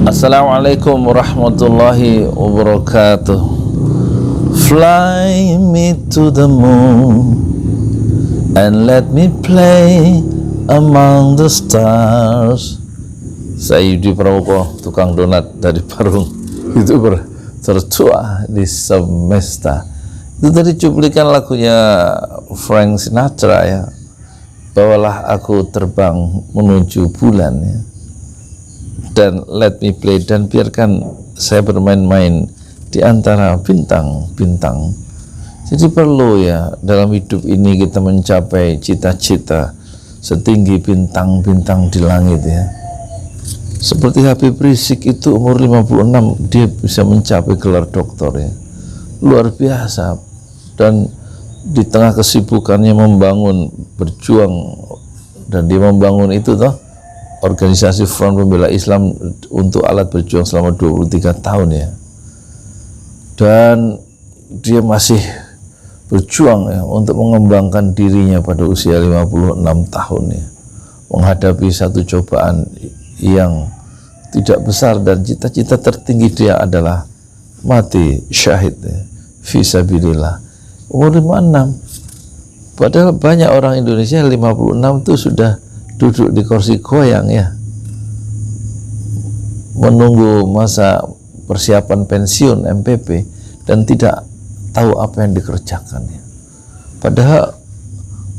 Assalamualaikum warahmatullahi wabarakatuh. Fly me to the moon and let me play among the stars. Saya Yudi Pramuko, tukang donat dari Parung, YouTuber tertua di semesta. Itu tadi cuplikan lagunya Frank Sinatra ya. Bawalah aku terbang menuju bulan ya. Dan let me play, dan biarkan saya bermain-main di antara bintang-bintang. Jadi perlu ya dalam hidup ini kita mencapai cita-cita setinggi bintang-bintang di langit ya. Seperti Habib Rizik itu umur 56 dia bisa mencapai gelar doktor ya. Luar biasa. Dan di tengah kesibukannya membangun, berjuang, dan dia membangun itu toh organisasi Front Pembela Islam untuk alat berjuang selama 23 tahun ya. Dan dia masih berjuang ya untuk mengembangkan dirinya pada usia 56 tahun ya. Menghadapi satu cobaan yang tidak besar, dan cita-cita tertinggi dia adalah mati syahid ya, fisabilillah. Umur 56. Padahal banyak orang Indonesia 56 itu sudah duduk di kursi goyang ya, menunggu masa persiapan pensiun MPP dan tidak tahu apa yang dikerjakan ya. Padahal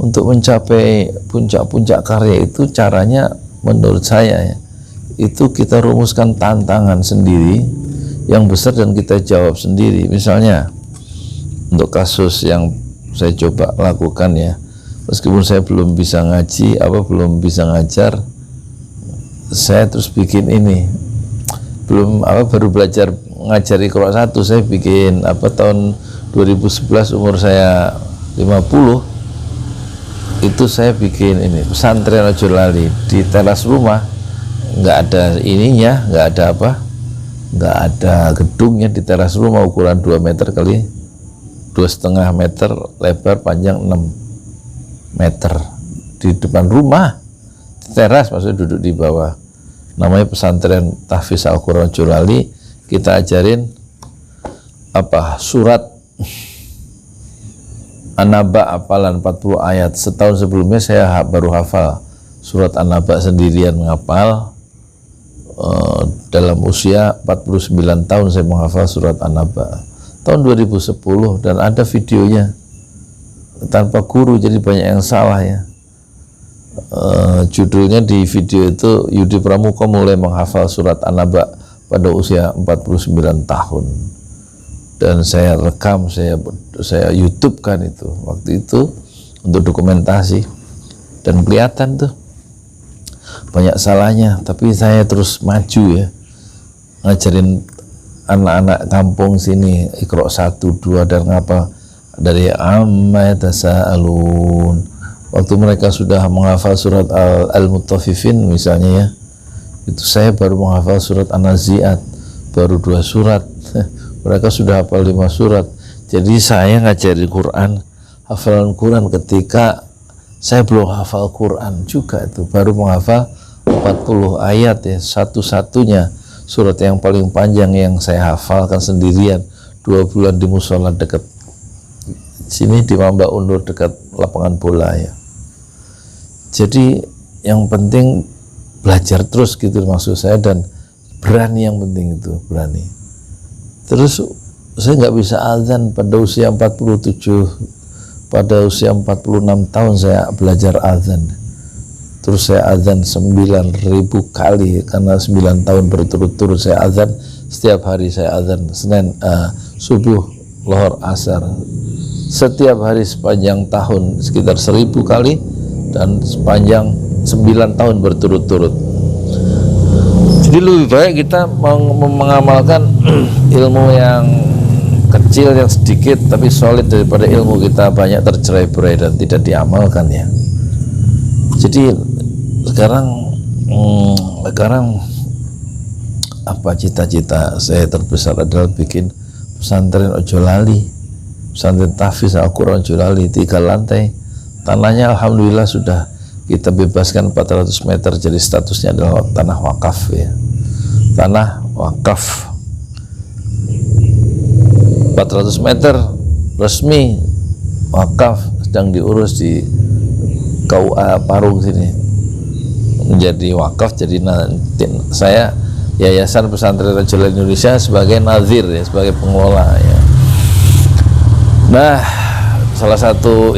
untuk mencapai puncak-puncak karya itu caranya menurut saya ya, itu kita rumuskan tantangan sendiri yang besar dan kita jawab sendiri. Misalnya untuk kasus yang saya coba lakukan ya, meskipun saya belum bisa ngaji, belum bisa ngajar, saya terus bikin ini. Baru belajar ngajari Iqra 1, saya bikin tahun 2011 umur saya 50, itu saya bikin ini pesantren Ojo Lali di teras rumah, nggak ada ininya, nggak ada gedungnya, di teras rumah ukuran 2 meter kali 2,5 meter, lebar panjang 6 meter, di depan rumah, teras, maksudnya duduk di bawah. Namanya pesantren Tahfiz Al-Quran Jolali. Kita ajarin surat An-Naba, hafalan 40 ayat. Setahun sebelumnya saya baru hafal surat An-Naba sendirian, ngapal. Dalam usia 49 tahun saya menghafal surat An-Naba tahun 2010, dan ada videonya tanpa guru, jadi banyak yang salah ya. Judulnya di video itu Yudi Pramuko mulai menghafal surat An-Naba pada usia 49 tahun, dan saya rekam, saya YouTube kan itu waktu itu untuk dokumentasi, dan kelihatan tuh banyak salahnya, tapi saya terus maju ya, ngajarin anak-anak kampung sini Iqra 1, 2 dan ngapa dari amma yatasaalun. Waktu mereka sudah menghafal surat Al-Mutaffifin misalnya ya, itu saya baru menghafal surat An-Nazi'at, baru 2 surat. Mereka sudah hafal 5 surat. Jadi saya ngajari Quran, hafalan Quran ketika saya belum hafal Quran juga, itu baru menghafal 40 ayat ya, satu-satunya surat yang paling panjang yang saya hafalkan sendirian 2 bulan di musola dekat sini di Mamba Undur, dekat lapangan bola ya. Jadi yang penting belajar terus gitu maksud saya, dan berani, yang penting itu berani. Terus saya nggak bisa azan pada usia 47, pada usia 46 tahun saya belajar azan. Terus saya azan 9.000 kali, karena 9 tahun berturut-turut saya azan. Setiap hari saya azan, Senin, subuh, lohor, asar. Setiap hari sepanjang tahun sekitar 1.000 kali, dan sepanjang 9 tahun berturut-turut. Jadi lebih baik kita mengamalkan ilmu yang kecil, yang sedikit tapi solid, daripada ilmu kita banyak tercerai-berai dan tidak diamalkan ya. Jadi sekarang cita-cita saya terbesar adalah bikin pesantren Ojo Lali, pesantren Tahfiz Al-Quran Ojo Lali, 3 lantai. Tanahnya alhamdulillah sudah kita bebaskan 400 meter, jadi statusnya adalah tanah wakaf ya. tanah wakaf 400 meter resmi wakaf, sedang diurus di KUA Parung sini menjadi wakaf. Jadi nanti saya Yayasan Pesantren Raja Indonesia sebagai nazir ya, sebagai pengelola ya. Nah, salah satu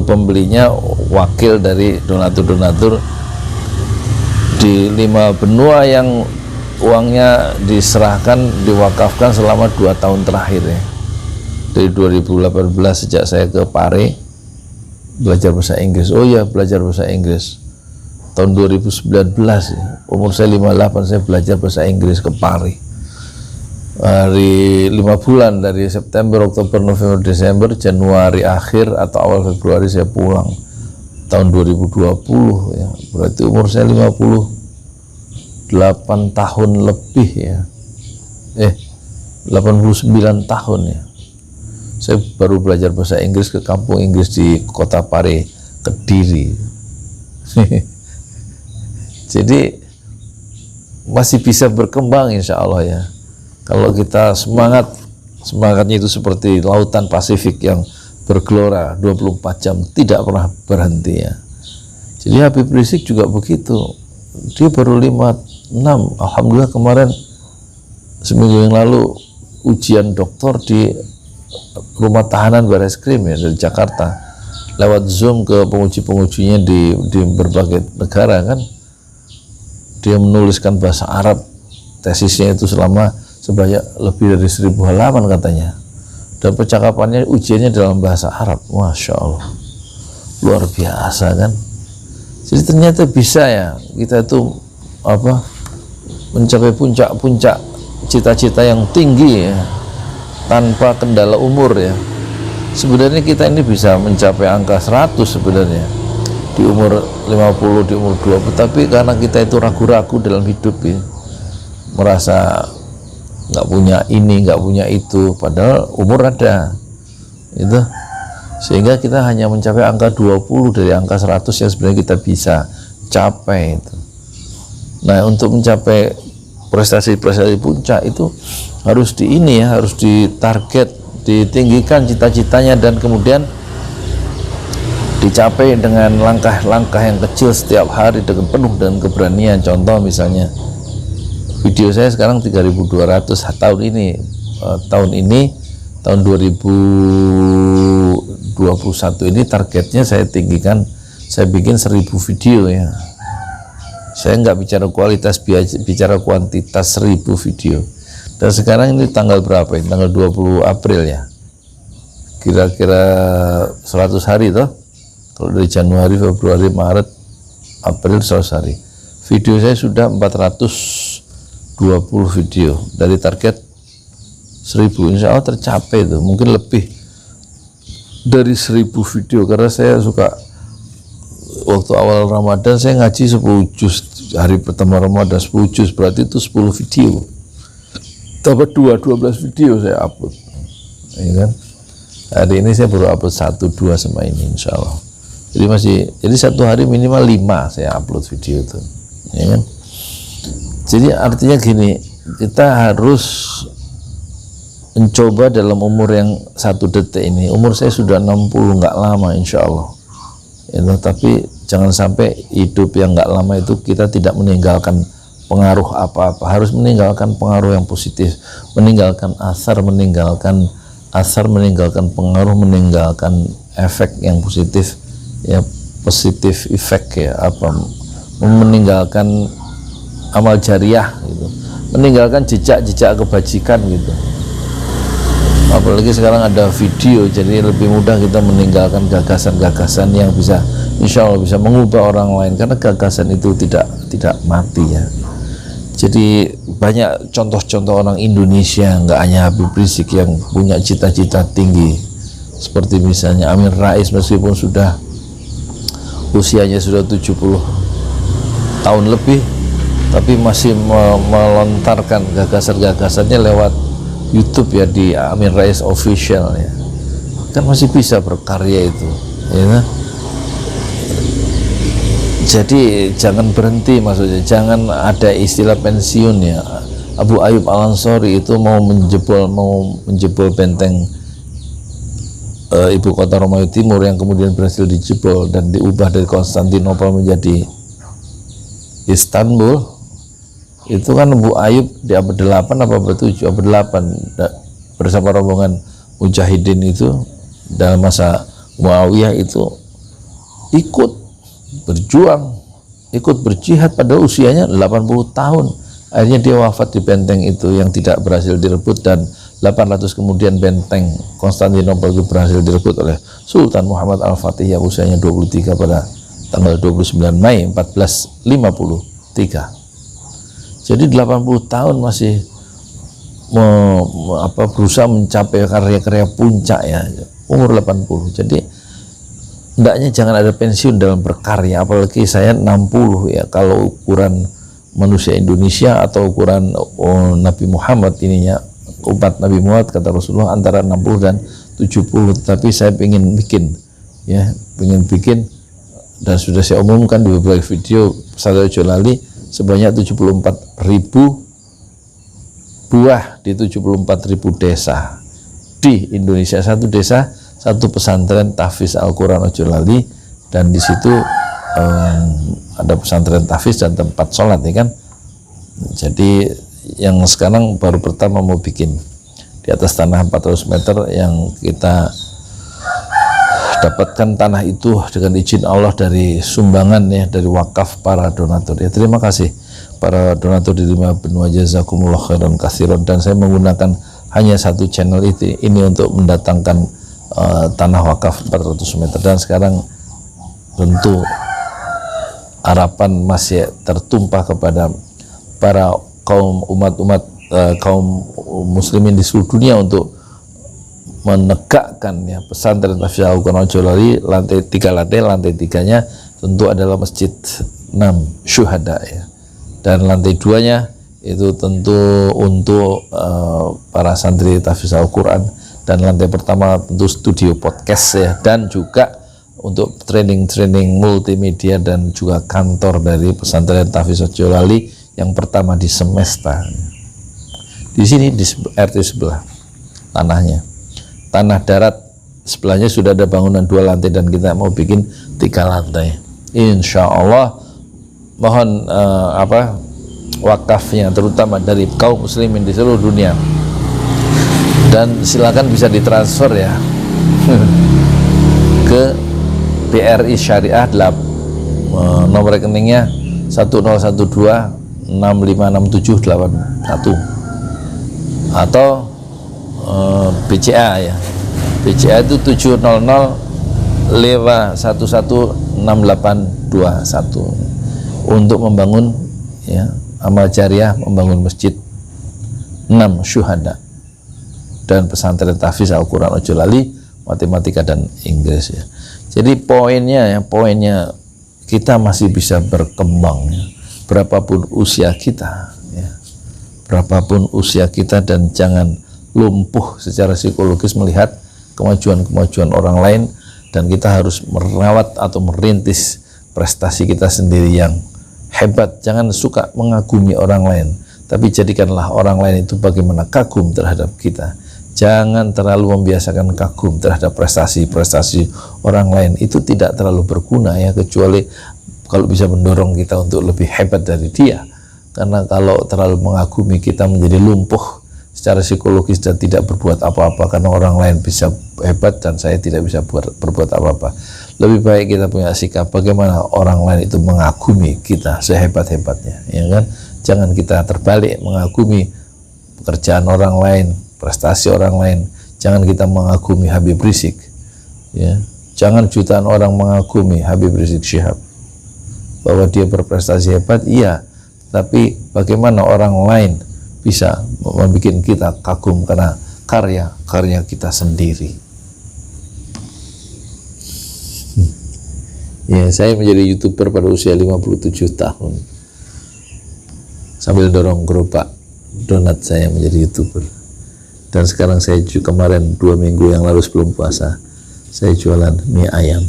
pembelinya wakil dari donatur-donatur di 5 benua yang uangnya diserahkan, diwakafkan selama 2 tahun terakhir ya. Dari 2018 sejak saya ke Pare belajar bahasa Inggris. Oh ya, belajar bahasa Inggris. Tahun 2019 ya, umur saya 58, saya belajar bahasa Inggris ke Pare. Hari 5 bulan dari September, Oktober, November, Desember, Januari akhir atau awal Februari saya pulang. Tahun 2020 ya, berarti umur saya 58 tahun lebih ya. 89 tahun ya. Saya baru belajar bahasa Inggris ke kampung Inggris di kota Pare, Kediri. Jadi masih bisa berkembang insya Allah ya. Kalau kita semangatnya itu seperti lautan Pasifik yang bergelora 24 jam tidak pernah berhenti ya. Jadi Habib Rizik juga begitu, dia baru 56. Alhamdulillah kemarin seminggu yang lalu ujian doktor di rumah tahanan Barreskrim ya dari Jakarta, lewat Zoom ke penguji-pengujinya di berbagai negara kan. Dia menuliskan bahasa Arab, tesisnya itu selama sebanyak lebih dari 1000 halaman katanya, dan percakapannya ujiannya dalam bahasa Arab. Masya Allah, luar biasa kan. Jadi ternyata bisa ya kita itu mencapai puncak-puncak cita-cita yang tinggi ya, tanpa kendala umur ya. Sebenarnya kita ini bisa mencapai angka 100 sebenarnya di umur 50, di umur 20, tapi karena kita itu ragu-ragu dalam hidup ya, merasa nggak punya ini, nggak punya itu, padahal umur ada itu, sehingga kita hanya mencapai angka 20 dari angka 100 yang sebenarnya kita bisa capai itu. Nah, untuk mencapai prestasi-prestasi puncak itu harus harus ditarget, ditinggikan cita-citanya, dan kemudian dicapai dengan langkah-langkah yang kecil setiap hari dengan penuh dengan keberanian. Contoh misalnya video saya sekarang 3.200 tahun ini, tahun 2021 ini targetnya saya tinggikan, saya bikin 1000 video ya. Saya nggak bicara kualitas, bicara kuantitas, 1000 video. Dan sekarang ini tanggal berapa ini? Tanggal 20 April ya, kira-kira 100 hari toh. Kalau dari Januari, Februari, Maret, April 100 hari. Video saya sudah 420 video dari target 1000. Insya Allah tercapai itu, mungkin lebih dari 1000 video, karena saya suka waktu awal Ramadan saya ngaji 10 juz, hari pertama Ramadan 10 juz, berarti itu 10 video. Dapat 12 video saya upload ya kan. Hari ini saya baru upload 1-2 sama ini insya Allah. Jadi satu hari minimal 5 saya upload video itu ya kan. Jadi artinya gini, kita harus mencoba dalam umur yang 1 detik ini. Umur saya sudah 60, nggak lama insya Allah ya, tapi jangan sampai hidup yang nggak lama itu kita tidak meninggalkan pengaruh apa-apa. Harus meninggalkan pengaruh yang positif, meninggalkan asar, meninggalkan pengaruh, meninggalkan efek yang positif ya, positif efek ya, meninggalkan amal jariah gitu, meninggalkan jejak-jejak kebajikan gitu. Apalagi sekarang ada video, jadi lebih mudah kita meninggalkan gagasan-gagasan yang bisa insya Allah bisa mengubah orang lain, karena gagasan itu tidak mati ya. Jadi banyak contoh-contoh orang Indonesia, nggak hanya Habib Rizik yang punya cita-cita tinggi, seperti misalnya Amin Rais, meskipun usianya sudah 70 tahun lebih, tapi masih melontarkan gagasan-gagasannya lewat YouTube ya, di Amin Rais Official ya, kan masih bisa berkarya itu ya. Jadi jangan berhenti, maksudnya jangan ada istilah pensiun ya. Abu Ayyub Al-Ansari itu mau menjebol benteng ibu kota Romawi Timur yang kemudian berhasil dijebol dan diubah dari Konstantinopel menjadi Istanbul. Itu kan Abu Ayyub di abad 8 apa abad 7? Abad 8 bersama rombongan mujahidin itu dalam masa Muawiyah itu ikut berjuang, ikut berjihad pada usianya 80 tahun. Akhirnya dia wafat di benteng itu yang tidak berhasil direbut, dan 800 kemudian benteng Konstantinopel itu berhasil direbut oleh Sultan Muhammad Al-Fatih yang usianya 23 pada tanggal 29 Mei 1453. Jadi 80 tahun masih berusaha mencapai karya-karya puncak ya, umur 80. Jadi hendaknya jangan ada pensiun dalam berkarya, apalagi saya 60 ya. Kalau ukuran manusia Indonesia atau ukuran Nabi Muhammad ininya, umat Nabi Muhammad kata Rasulullah antara 60 dan 70. Tapi saya ingin bikin dan sudah saya umumkan di beberapa video pesantren Jolali sebanyak 74.000 buah di 74.000 desa di Indonesia. Satu desa satu pesantren tahfiz Al-Quran Jolali, dan di situ ada pesantren tahfiz dan tempat sholat ya kan. Jadi yang sekarang baru pertama mau bikin di atas tanah 400 meter yang kita dapatkan tanah itu dengan izin Allah dari sumbangan ya, dari wakaf para donatur ya. Terima kasih para donatur di lima benua, jazakumullah khairan katsiran. Dan saya menggunakan hanya satu channel ini untuk mendatangkan tanah wakaf 400 meter, dan sekarang tentu harapan masih tertumpah kepada para kaum kaum muslimin di seluruh dunia untuk menegakkan ya pesantren tahfiz Al-Quran Jolali. Lantai 3-nya tentu adalah Masjid 6 Syuhada ya, dan lantai 2-nya itu tentu untuk para santri tahfiz Al-Quran, dan lantai pertama tentu studio podcast ya, dan juga untuk training multimedia dan juga kantor dari pesantren tahfiz Jolali yang pertama di Semesta. Di sini di RT sebelah tanah darat sebelahnya sudah ada bangunan 2 lantai, dan kita mau bikin 3 lantai. Insya Allah mohon wakafnya terutama dari kaum muslimin di seluruh dunia, dan silakan bisa ditransfer ya ke BRI Syariah nomor rekeningnya 1012656781 atau BCA ya. BCA itu 700-116821 untuk membangun ya amal jariah, membangun masjid 6 Syuhada dan pesantren tahfiz Al-Quran Jolali, matematika dan Inggris ya. Jadi poinnya kita masih bisa berkembang ya, berapapun usia kita ya, berapapun usia kita, dan jangan lumpuh secara psikologis melihat kemajuan orang lain, dan kita harus merawat atau merintis prestasi kita sendiri yang hebat. Jangan suka mengagumi orang lain, tapi jadikanlah orang lain itu bagaimana kagum terhadap kita. Jangan terlalu membiasakan kagum terhadap prestasi orang lain, itu tidak terlalu berguna ya, kecuali kalau bisa mendorong kita untuk lebih hebat dari dia. Karena kalau terlalu mengagumi, kita menjadi lumpuh secara psikologis dan tidak berbuat apa-apa, karena orang lain bisa hebat dan saya tidak bisa berbuat apa-apa. Lebih baik kita punya sikap bagaimana orang lain itu mengagumi kita sehebat-hebatnya ya kan. Jangan kita terbalik mengagumi pekerjaan orang lain, prestasi orang lain. Jangan kita mengagumi Habib Rizik ya. Jangan jutaan orang mengagumi Habib Rizik Syihab bahwa dia berprestasi hebat, iya, tapi bagaimana orang lain bisa membuat kita kagum karena karya kita sendiri. Ya, saya menjadi YouTuber pada usia 57 tahun sambil dorong gerobak donat saya menjadi YouTuber. Dan sekarang saya kemarin 2 minggu yang lalu sebelum puasa saya jualan mie ayam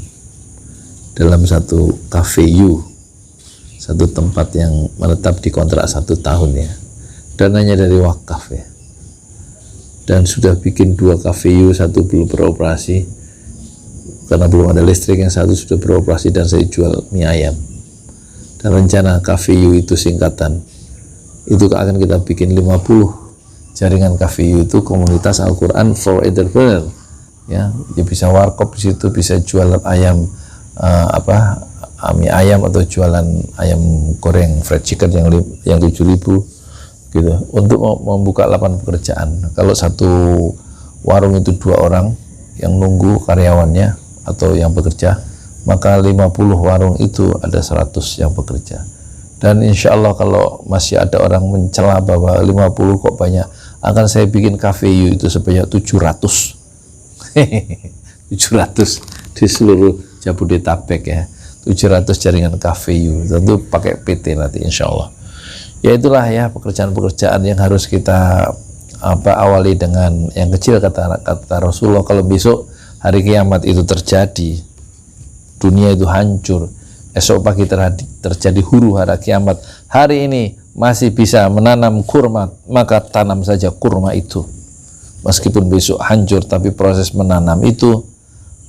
dalam satu cafe satu tempat yang menetap di kontrak 1 tahun ya, dananya dari wakaf ya, dan sudah bikin 2 KVU, 1 belum beroperasi karena belum ada listrik, yang 1 sudah beroperasi dan saya jual mie ayam. Dan rencana KVU itu singkatan, itu akan kita bikin 50 jaringan KVU, itu komunitas Al-Quran for Entrepreneur ya, dia bisa warkop di situ, bisa jualan ayam mie ayam atau jualan ayam goreng fried chicken yang 7.000 gitu, untuk membuka lapangan pekerjaan. Kalau satu warung itu 2 orang yang nunggu karyawannya atau yang bekerja, maka 50 warung itu ada 100 yang bekerja. Dan insya Allah kalau masih ada orang mencela bahwa 50 kok banyak, akan saya bikin KVU itu sebanyak 700 700 di seluruh Jabodetabek ya, 700 jaringan KVU, tentu pakai PT nanti insya Allah. Ya itulah ya pekerjaan-pekerjaan yang harus kita awali dengan yang kecil, kata Rasulullah. Kalau besok hari kiamat itu terjadi, dunia itu hancur, esok pagi terjadi huru hara kiamat, hari ini masih bisa menanam kurma, maka tanam saja kurma itu. Meskipun besok hancur, tapi proses menanam itu,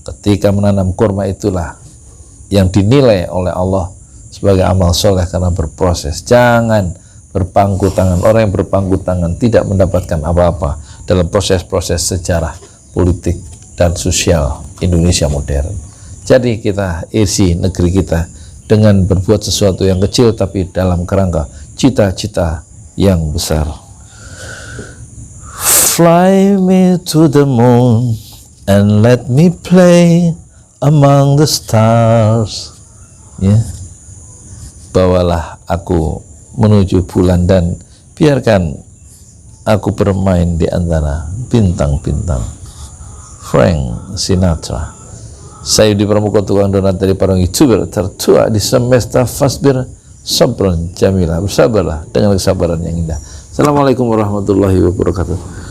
ketika menanam kurma itulah yang dinilai oleh Allah sebagai amal soleh karena berproses. Jangan berpangku tangan. Orang yang berpangku tangan tidak mendapatkan apa-apa dalam proses-proses sejarah, politik, dan sosial Indonesia modern. Jadi kita isi negeri kita dengan berbuat sesuatu yang kecil tapi dalam kerangka cita-cita yang besar. Fly me to the moon and let me play among the stars. Ya, bawalah aku menuju bulan dan biarkan aku bermain di antara bintang-bintang. Frank Sinatra. Saya di Pramuka, tukang donat dari para YouTuber tertua di semesta. Fasbir sabran jamilah, bersabarlah dengan kesabaran yang indah. Assalamualaikum warahmatullahi wabarakatuh.